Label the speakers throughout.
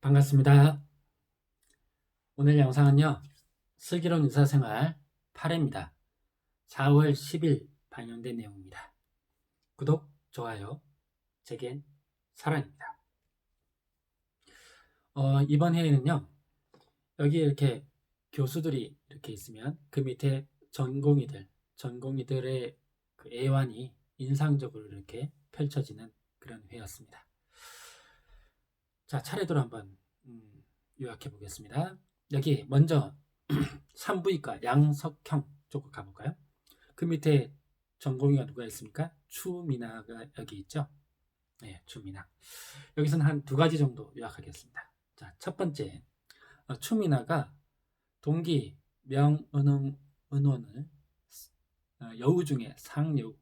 Speaker 1: 반갑습니다. 오늘 영상은요, 슬기로운 의사생활 8회입니다. 4월 10일 반영된 내용입니다. 구독, 좋아요, 제겐 사랑입니다. 이번 회에는요, 여기 이렇게 교수들이 이렇게 있으면 그 밑에 전공의들의 그 애환이 인상적으로 이렇게 펼쳐지는 그런 회였습니다. 자, 차례대로 한번 요약해 보겠습니다. 여기 먼저 산부인과 양석형 쪽으로 가볼까요? 그 밑에 전공의가 누가 있습니까? 추미나가 여기 있죠. 네, 추미나. 여기서는 한 두 가지 정도 요약하겠습니다. 자, 첫 번째, 추미나가 동기 명은원을 여우 중에 상여우,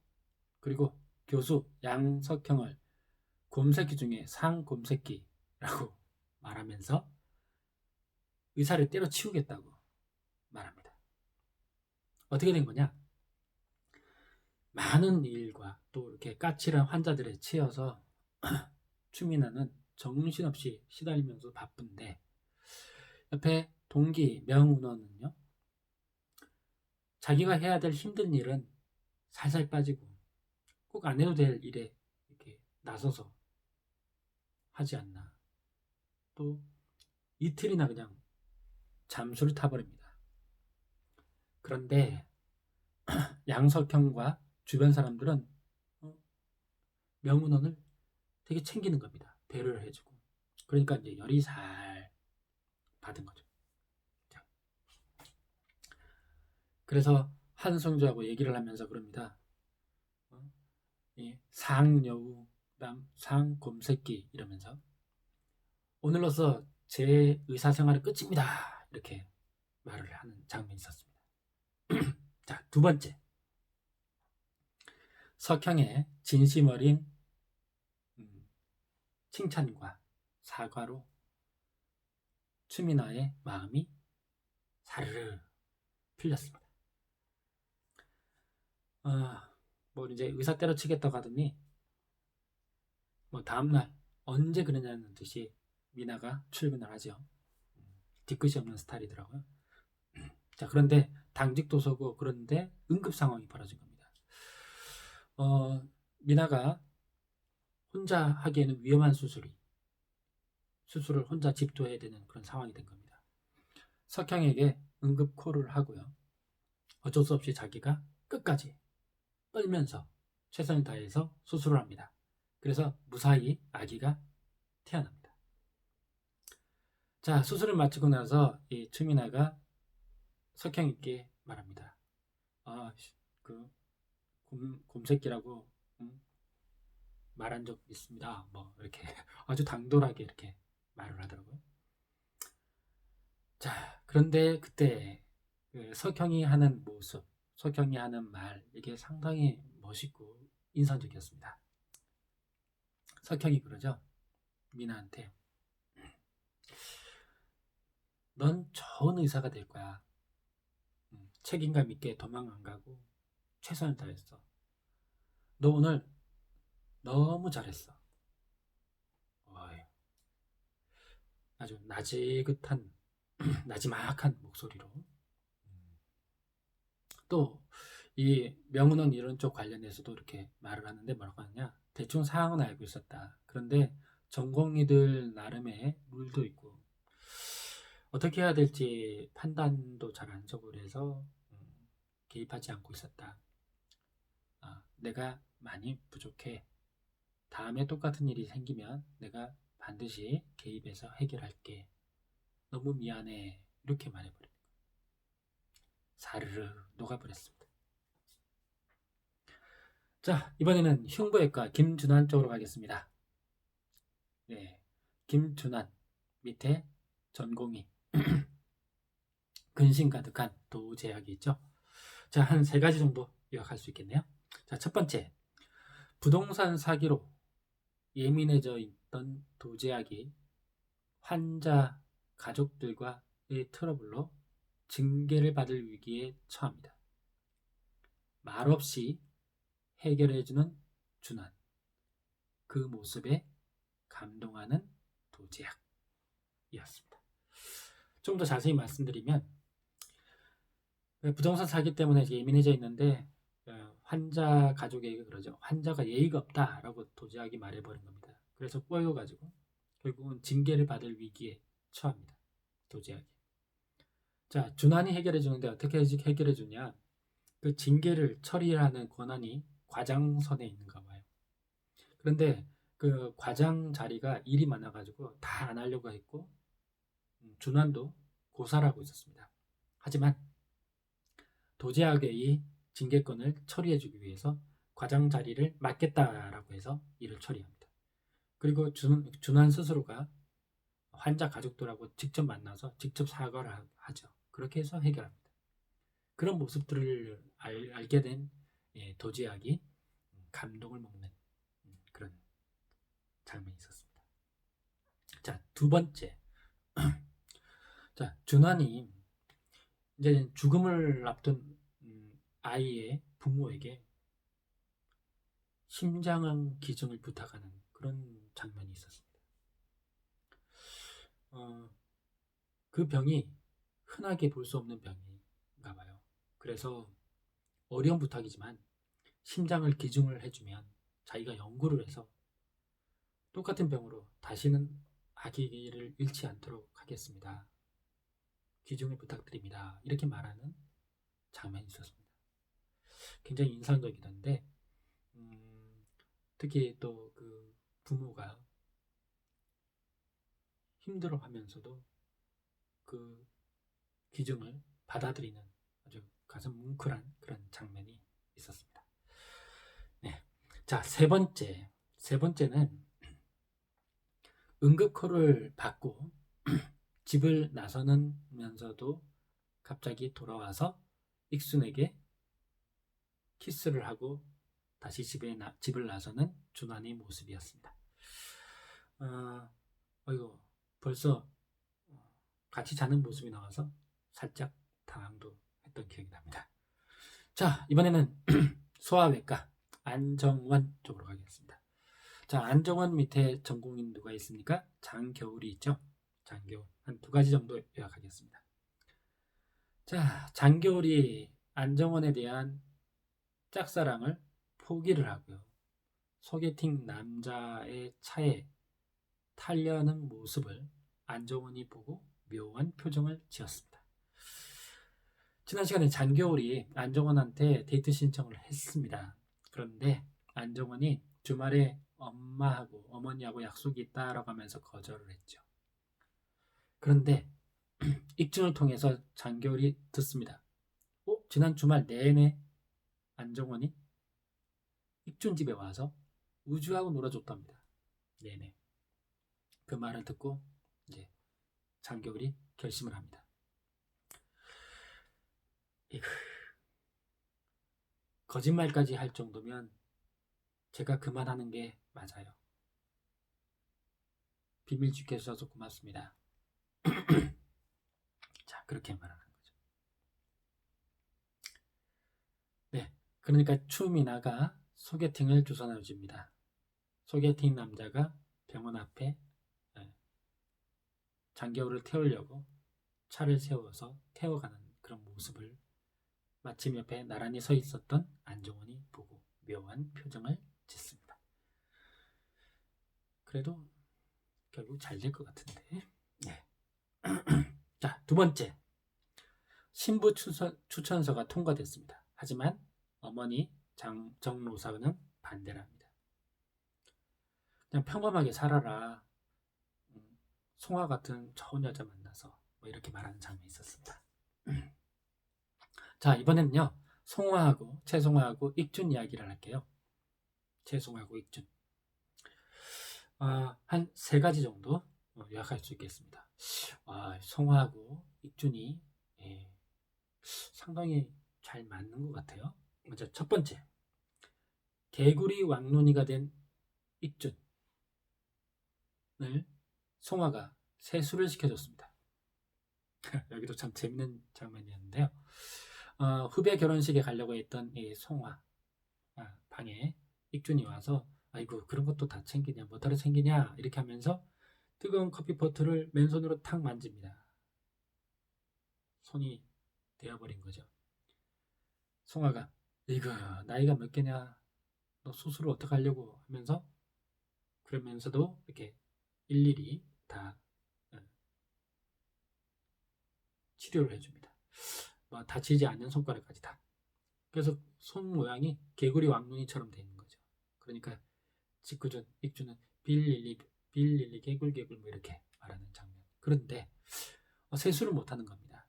Speaker 1: 그리고 교수 양석형을 곰새끼 중에 상곰새끼라고 말하면서 의사를 때려치우겠다고 말합니다. 어떻게 된 거냐? 많은 일과 또 이렇게 까칠한 환자들에 치여서 추미나는 정신없이 시달리면서 바쁜데, 옆에 동기 명운원은요, 자기가 해야 될 힘든 일은 살살 빠지고 꼭 안 해도 될 일에 이렇게 나서서 하지 않나. 또 이틀이나 그냥 잠수를 타버립니다. 그런데 양석형과 주변 사람들은 명운원을 되게 챙기는 겁니다. 배려를 해주고. 그러니까 이제 열이 잘 받은 거죠. 자, 그래서 한성주하고 얘기를 하면서 그럽니다. 상여우, 그다음 상곰새끼 이러면서 오늘로써 제 의사생활은 끝입니다. 이렇게 말을 하는 장면이 있었습니다. 자, 두 번째, 석형의 진심 어린 칭찬과 사과로 추미나의 마음이 사르르 풀렸습니다. 뭐 이제 의사 때려치겠다고 하더니 뭐 다음날 언제 그러냐는 듯이 미나가 출근을 하죠. 뒤끝이 없는 스타일이더라고요. 자, 그런데 당직도 서고 그런데 응급 상황이 벌어진 겁니다. 미나가 혼자 하기에는 위험한 수술을 혼자 집도해야 되는 그런 상황이 된 겁니다. 석형에게 응급 콜을 하고요. 어쩔 수 없이 자기가 끝까지 떨면서 최선을 다해서 수술을 합니다. 그래서 무사히 아기가 태어납니다. 자, 수술을 마치고 나서 이 추미나가 석형에게 말합니다. 그 곰새끼라고 말한 적 있습니다. 뭐 이렇게 아주 당돌하게 이렇게 말을 하더라고요. 자, 그런데 그때 그 석형이 하는 모습, 석형이 하는 말, 이게 상당히 멋있고 인상적이었습니다. 석형이 그러죠. 미나한테 넌 좋은 의사가 될 거야. 책임감 있게 도망 안 가고 최선을 다했어. 너 오늘 너무 잘했어. 어이, 아주 나지긋한 나지막한 목소리로 또 이 명은원 이런 쪽 관련해서도 이렇게 말을 하는데 뭐라고 하느냐, 대충 사항은 알고 있었다. 그런데 전공의들 나름의 룰도 있고 어떻게 해야 될지 판단도 잘 안 서고 그래서 개입하지 않고 있었다. 내가 많이 부족해. 다음에 똑같은 일이 생기면 내가 반드시 개입해서 해결할게. 너무 미안해. 이렇게 말해버립니다. 사르르 녹아버렸습니다. 자, 이번에는 흉부외과 김준환 쪽으로 가겠습니다. 네, 김준환 밑에 전공의 근심 가득한 도제약이 있죠. 자, 한 세 가지 정도 요약할 수 있겠네요. 자, 첫 번째, 부동산 사기로 예민해져 있던 도제약이 환자 가족들과의 트러블로 징계를 받을 위기에 처합니다. 말없이 해결해주는 준환, 그 모습에 감동하는 도제약. 이었습니다. 좀 더 자세히 말씀드리면 부동산 사기 때문에 이제 예민해져 있는데 환자 가족에게 그러죠. 환자가 예의가 없다라고 도지하게 말해버린 겁니다. 그래서 꼬여가지고 결국은 징계를 받을 위기에 처합니다. 도지하게. 자, 준환이 해결해 주는데 어떻게 해결해 주냐? 그 징계를 처리하는 권한이 과장선에 있는가 봐요. 그런데 그 과장 자리가 일이 많아가지고 다 안 하려고 했고 준환도 고사를 하고 있었습니다. 하지만 도제학의 징계권을 처리해주기 위해서 과장 자리를 맡겠다라고 해서 일을 처리합니다. 그리고 준환 스스로가 환자 가족들하고 직접 만나서 직접 사과를 하죠. 그렇게 해서 해결합니다. 그런 모습들을 알게 된 도제학이 감동을 먹는 그런 장면이 있었습니다. 자, 두 번째. 자, 준환이 이제 죽음을 앞둔 아이의 부모에게 심장 기증을 부탁하는 그런 장면이 있었습니다. 그 병이 흔하게 볼 수 없는 병인가 봐요. 그래서 어려운 부탁이지만 심장을 기증을 해주면 자기가 연구를 해서 똑같은 병으로 다시는 아기를 잃지 않도록 하겠습니다. 기증을 부탁드립니다. 이렇게 말하는 장면이 있었습니다. 굉장히 인상적이던데 특히 또 그 부모가 힘들어하면서도 그 기증을 받아들이는 아주 가슴 뭉클한 그런 장면이 있었습니다. 네. 자, 세 번째는 응급콜을 받고 집을 나서면서도 갑자기 돌아와서 익순에게 키스를 하고 다시 집을 나서는 준환의 모습이었습니다. 이거 벌써 같이 자는 모습이 나와서 살짝 당황도 했던 기억이 납니다. 자, 이번에는 소아외과 안정원 쪽으로 가겠습니다. 자, 안정원 밑에 전공인 누가 있습니까? 장겨울이 있죠. 장겨울 한 두 가지 정도 요약하겠습니다. 자, 장겨울이 안정원에 대한 짝사랑을 포기를 하고요. 소개팅 남자의 차에 타려는 모습을 안정원이 보고 묘한 표정을 지었습니다. 지난 시간에 장겨울이 안정원한테 데이트 신청을 했습니다. 그런데 안정원이 주말에 엄마하고 어머니하고 약속이 있다라고 하면서 거절을 했죠. 그런데 익준을 통해서 장겨울이 듣습니다. 지난 주말 내내 안정원이 익준 집에 와서 우주하고 놀아줬답니다. 네네. 그 말을 듣고 이제 장겨울이 결심을 합니다. 거짓말까지 할 정도면 제가 그만하는 게 맞아요. 비밀 지켜주셔서 고맙습니다. 자, 그렇게 말하는 거죠. 네, 그러니까 추미나가 소개팅을 주선해줍니다. 소개팅 남자가 병원 앞에 장겨울을 태우려고 차를 세워서 태워가는 그런 모습을 마침 옆에 나란히 서 있었던 안정원이 보고 묘한 표정을 짓습니다. 그래도 결국 잘 될 것 같은데. 네. 자, 두 번째. 신부 추천서가 통과됐습니다. 하지만 어머니 정로사는 반대를 합니다. 그냥 평범하게 살아라. 송아 같은 좋은 여자 만나서 뭐 이렇게 말하는 장면이 있었습니다. 자, 이번에는요. 송아하고 최송아하고 익준 이야기를 할게요. 최송아하고 익준. 한 세 가지 정도 요약할 수 있겠습니다. 송아하고 익준이 상당히 잘 맞는 것 같아요. 먼저 첫 번째, 개구리 왕눈이가 된 익준을 송아가 세수를 시켜줬습니다. 여기도 참 재밌는 장면이었는데요. 후배 결혼식에 가려고 했던 이 송아 방에 익준이 와서 아이고 그런 것도 다 챙기냐 뭐따로 챙기냐 이렇게 하면서 뜨거운 커피포트를 맨손으로 탁 만집니다. 손이 되어버린 거죠. 송아가 이거 나이가 몇 개냐? 너 수술을 어떻게 하려고 하면서 그러면서도 이렇게 일일이 다 치료를 해줍니다. 뭐 다치지 않는 손가락까지 다. 그래서 손 모양이 개구리 왕눈이처럼 되는 거죠. 그러니까 직구준, 익주는 빌릴리 개굴개굴 뭐 이렇게 말하는 장면. 그런데 세수를 못하는 겁니다.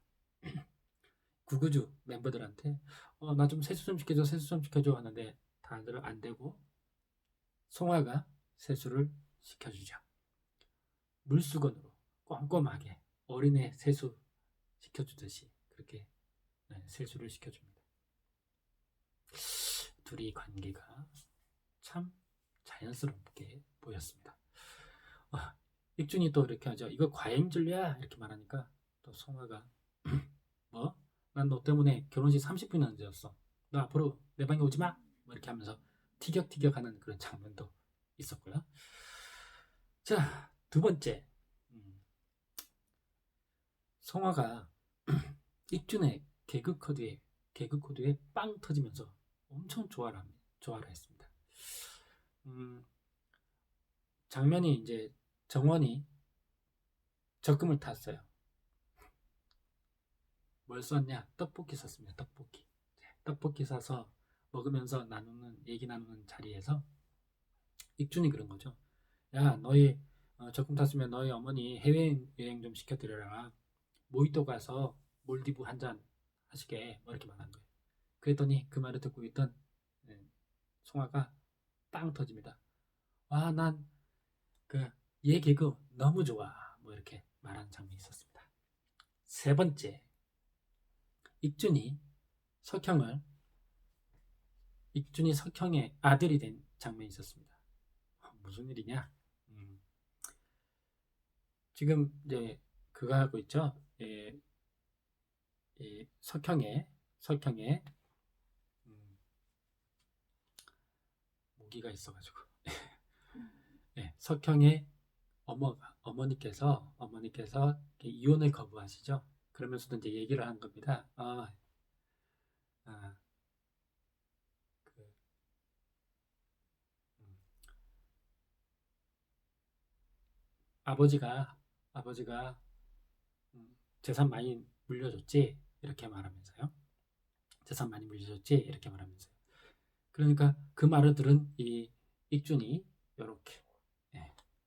Speaker 1: 구구주 멤버들한테 나 좀 세수 좀 시켜줘, 세수 좀 시켜줘 하는데 다들 안 되고 송아가 세수를 시켜주죠. 물수건으로 꼼꼼하게 어린애 세수 시켜주듯이 그렇게 세수를 시켜줍니다. 둘이 관계가 참 자연스럽게 보였습니다. 익준이 또 이렇게 하죠. 이거 과잉진료야 이렇게 말하니까 또 송아가 뭐? 난 너 때문에 결혼식 30분이나 늦었어. 너 앞으로 내 방에 오지 마. 뭐 이렇게 하면서 티격태격하는 그런 장면도 있었고요. 자, 두 번째 송아가 익준의 개그 코드에 빵 터지면서 엄청 좋아를 했습니다. 장면이 이제 정원이 적금을 탔어요. 뭘 썼냐? 떡볶이 샀습니다. 떡볶이 사서 먹으면서 얘기 나누는 자리에서 익준이 그런 거죠. 야, 너희 적금 탔으면 너희 어머니 해외여행 좀 시켜드려라. 모히또 가서 몰디브 한잔 하시게 뭐 이렇게 말한 거예요. 그랬더니 그 말을 듣고 있던 송아가 빵 터집니다. 와, 난 얘 개그 너무 좋아. 뭐 이렇게 말하는 장면이 있었습니다. 세 번째, 익준이 석형의 아들이 된 장면이 있었습니다. 무슨 일이냐? 지금 이제 그거 하고 있죠. 석형의 모기가 있어가지고 석형의 어머니께서 이혼을 거부하시죠. 그러면서도 이제 얘기를 한 겁니다. 아버지가 재산 많이 물려줬지 이렇게 말하면서요. 재산 많이 물려줬지 이렇게 말하면서요. 그러니까 그 말을 들은 이 익준이 이렇게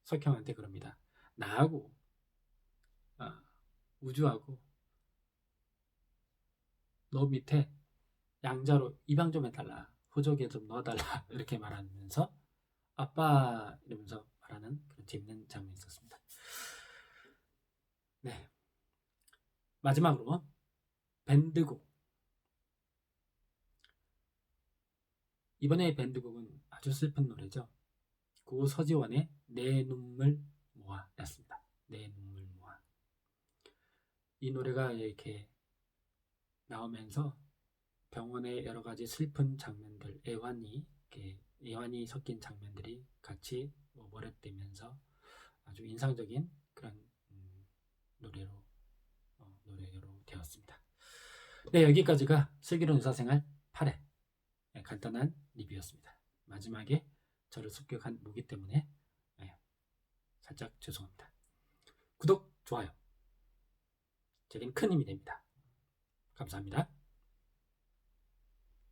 Speaker 1: 석형한테 그럽니다. 나하고 우주하고 너 밑에 양자로 입양 좀 해달라. 호적에 좀 넣어달라. 이렇게 말하면서 아빠 이러면서 말하는 그런 재밌는 장면이 있었습니다. 네. 마지막으로 밴드곡. 이번에 밴드곡은 아주 슬픈 노래죠. 고서지원의 내 눈물 모아였습니다. 내 눈물 모아. 이 노래가 이렇게 나오면서 병원의 여러 가지 슬픈 장면들, 애환이 섞인 장면들이 같이 몰입되면서 아주 인상적인 그런 노래로 되었습니다. 네, 여기까지가 슬기로운 의사생활 8회 간단한 리뷰였습니다. 마지막에 저를 습격한 무기 때문에 살짝 죄송합니다. 구독, 좋아요 제겐 큰 힘이 됩니다. 감사합니다.